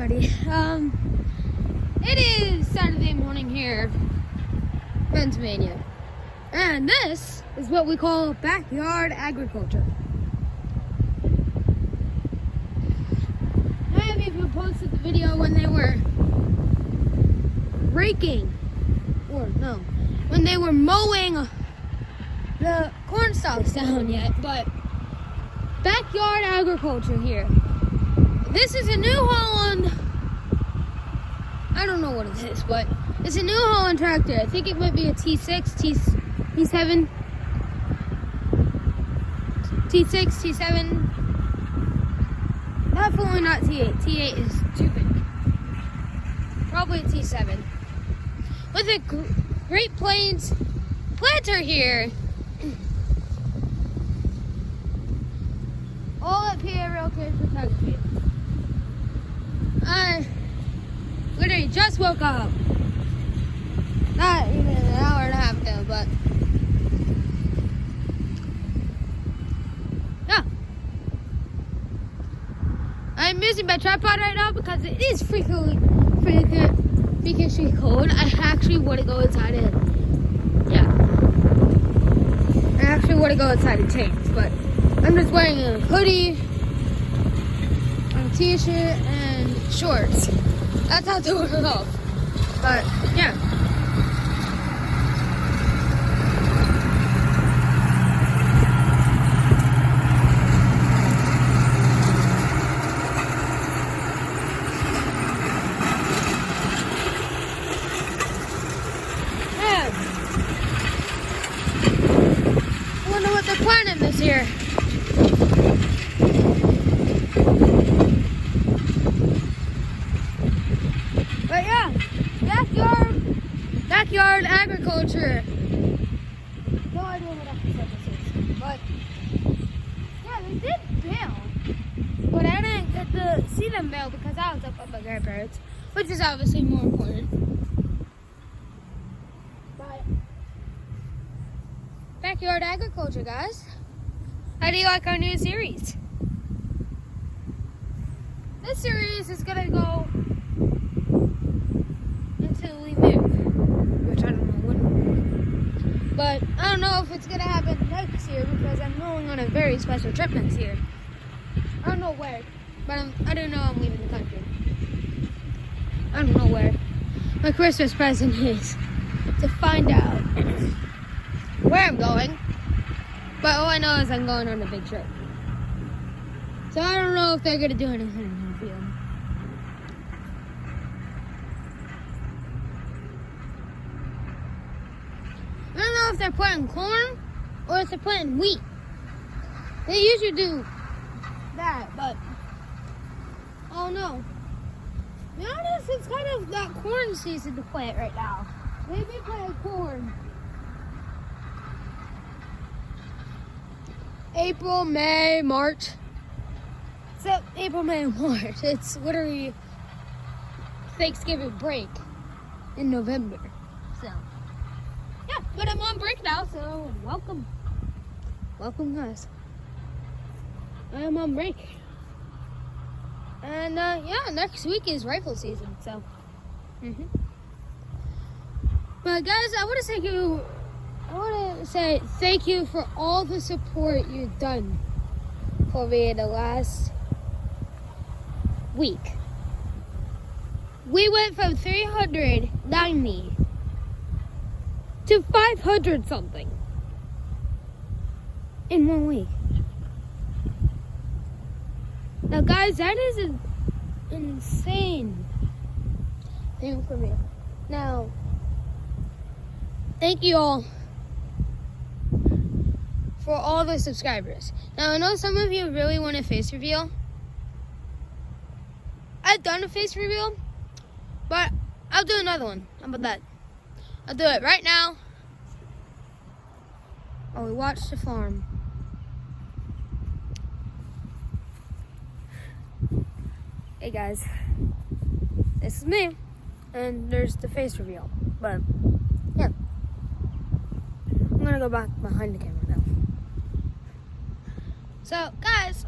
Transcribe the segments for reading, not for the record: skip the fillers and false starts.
everybody. It is Saturday morning here, Pennsylvania, and this is what we call backyard agriculture. I have even posted the video when they were when they were mowing the corn stalks down yet, but backyard agriculture here. This is a New Holland, I don't know what it is, but it's a New Holland tractor. I think it might be a T6, T7, T6, T7. Definitely not T8. T8 is too big. Probably a T7. With a Great Plains planter here. All up here, real quick, photography. I literally just woke up. Not even an hour and a half ago, but yeah. I'm using my tripod right now because it is freakishly cold. I actually want to go inside and change, but I'm just wearing a hoodie, a t-shirt, and shorts. That's how to work off. But yeah. I wonder what they're planting this year. But yeah, backyard agriculture. No idea what episode this is, but yeah, they did bail. But I didn't get to see them bail because I was up with my grandparents, which is obviously more important. But backyard agriculture, guys. How do you like our new series? This series is gonna go until we move, which I don't know when. But I don't know if it's gonna happen next year because I'm going on a very special trip next year. I don't know where, but I don't know I'm leaving the country. I don't know where. My Christmas present is to find out where I'm going. But all I know is I'm going on a big trip. So I don't know if they're gonna do anything in the field. I don't know if they're planting corn or if they're planting wheat. They usually do that, but oh no. To be honest, it's kind of that corn season to plant right now. Maybe plant corn. April, May, March. Except April, May, and March. It's literally Thanksgiving break in November. So yeah, but I'm on break now, so welcome. Welcome, guys. I am on break. And yeah, next week is rifle season, so. But guys, I want to say thank you for all the support you've done for me in the last week. We went from 390 to 500 something in 1 week. Now guys, that is an insane thing for me. Now, thank you all for all the subscribers. Now, I know some of you really want a face reveal. I've done a face reveal, but I'll do another one. How about that? I'll do it right now. Oh, we watched the farm. Hey guys, this is me, and there's the face reveal. But yeah, I'm gonna go back behind the camera now. So guys,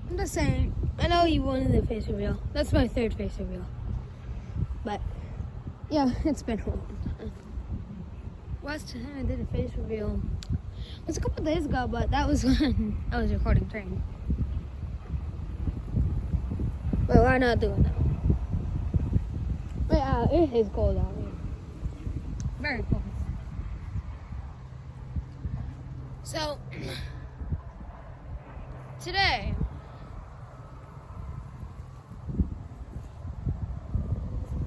I'm just saying, I know you wanted the face reveal. That's my third face reveal. But, yeah, it's been a long time. Last time I did a face reveal was a couple days ago, but that was when I was recording Train. But why not do it now? But yeah, it is cold out here. Very cold. So, today,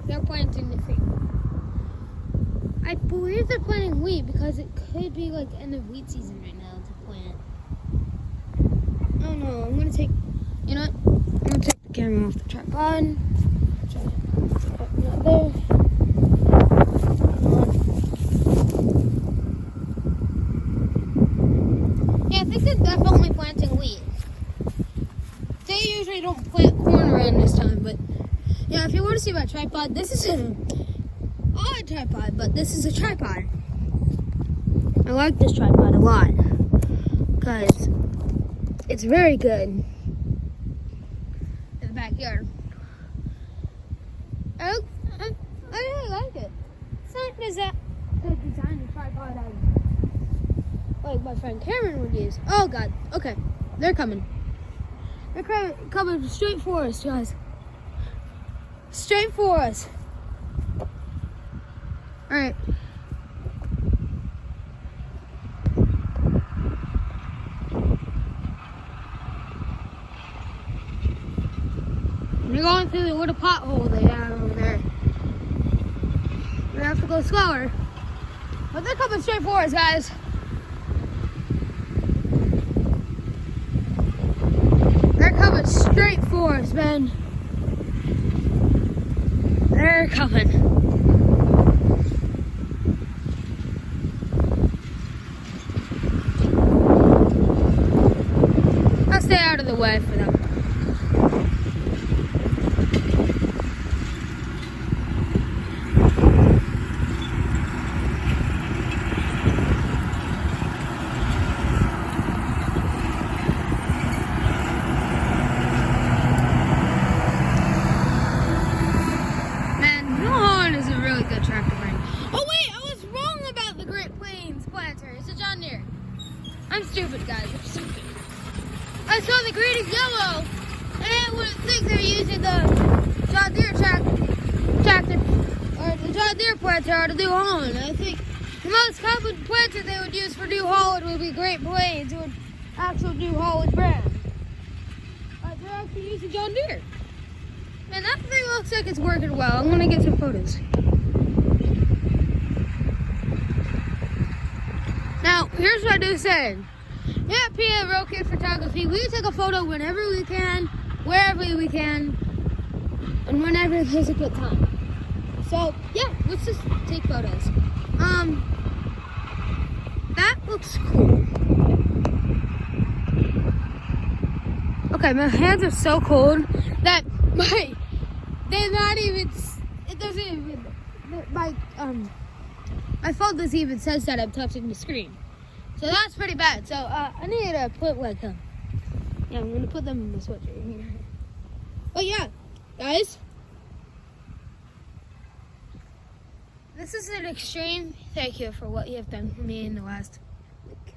they're planting the field. I believe they're planting wheat because it could be like end of wheat season right now to plant. Oh no, I'm gonna take, you know what? I'm gonna take the camera off the tripod. Not there. Yeah, I think they're definitely planting wheat. They usually don't plant corn around this time, but yeah, if you want to see my tripod, this is an odd tripod, but this is a tripod. I like this tripod a lot because it's very good in the backyard. I really like it. It's not as that the design of tripod like my friend Cameron would use. Oh God. Okay, they're coming. They're coming straight for us, guys. Straight for us. All right. They're going through the little pothole they have over there. We have to go slower. But they're coming straight for us, guys. They're coming straight for us, man. They're coming. I'll stay out of the way for them. I'm stupid, guys. I'm stupid. I saw the green is yellow, and I wouldn't think they're using the John Deere tractor or the John Deere planter to do Holland. I think the most common planter they would use for New Holland would be Great Plains or actual New Holland brand. But they're actually using John Deere. Man, that thing looks like it's working well. I'm gonna get some photos. Now, here's what I do say. Yeah, PA Real Kid Photography. We take a photo whenever we can, wherever we can, and whenever there's a good time. So, yeah, let's just take photos. That looks cool. Okay, my hands are so cold that they're not even, it doesn't even, my phone doesn't even says that I'm touching the screen. So that's pretty bad. So I need to put like yeah, I'm gonna put them in the sweatshirt here. But yeah, guys, this is an extreme thank you for what you have done for me in the last week.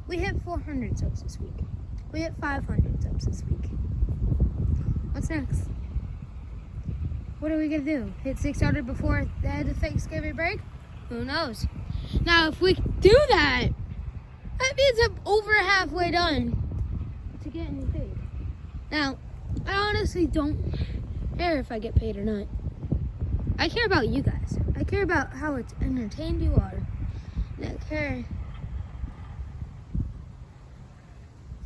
We hit 400 subs this week. We hit 500 subs this week. What's next? What are we gonna do? Hit 600 before the end of Thanksgiving break? Who knows? Now, if we do that, that means I'm over halfway done to getting paid. Now, I honestly don't care if I get paid or not. I care about you guys. I care about how entertained you are. And I care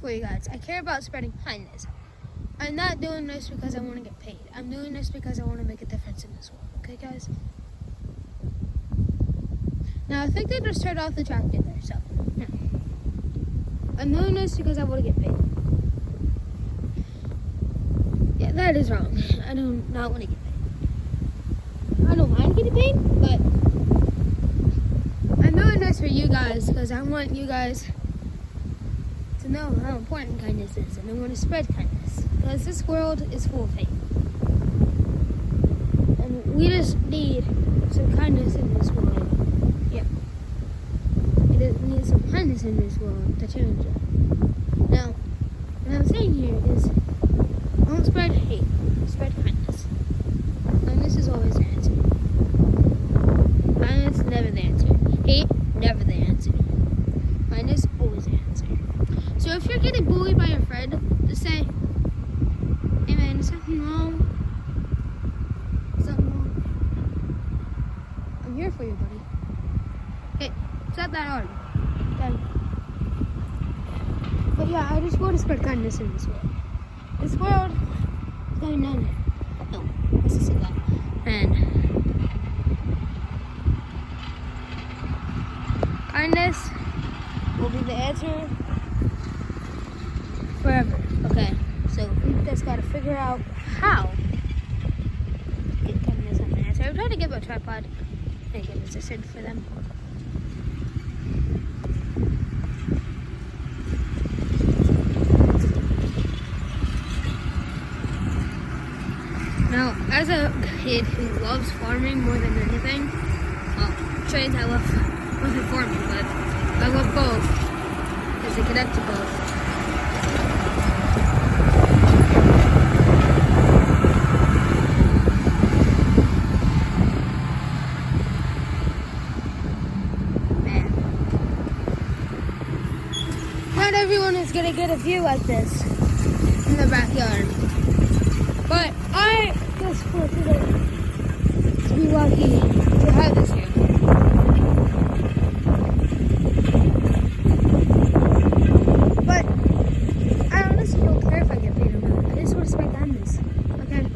for you guys. I care about spreading kindness. I'm not doing this because I want to get paid. I'm doing this because I want to make a difference in this world. Okay, guys? Now, I think they just turned off the tractor there, so, no. I'm doing this because I want to get paid. Yeah, that is wrong. I do not want to get paid. I don't mind getting paid, but I'm doing this for you guys because I want you guys to know how important kindness is, and I want to spread kindness. Because this world is full of hate. And we just need some kindness in this world. Yeah. We need some kindness in this world to change it. Now, what I'm saying here is, don't spread hate, spread kindness. Kindness is always the answer. Kindness never the answer. Hate, never the answer. Kindness, always the answer. So if you're getting bullied by your friend, just say, hey man, is something wrong? Something wrong? I'm here for you, buddy. Hey, it's not that hard. Okay. But yeah, I just want to spread kindness in this world. This world is going down. No, let's just say that. And kindness will be the answer forever. Okay, so we just gotta figure out how to get kindness on the answer. I'm trying to get my tripod and get a position for them. Now, as a kid who loves farming more than anything, well, trades I love farming, but I love both because they connect to both. Man, not everyone is gonna get a view like this in the backyard. But I just fortunate to be lucky to have this here. But I honestly don't care if I get paid or not. I just want to spread kindness. Okay?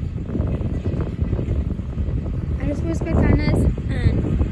I just want to spread kindness, and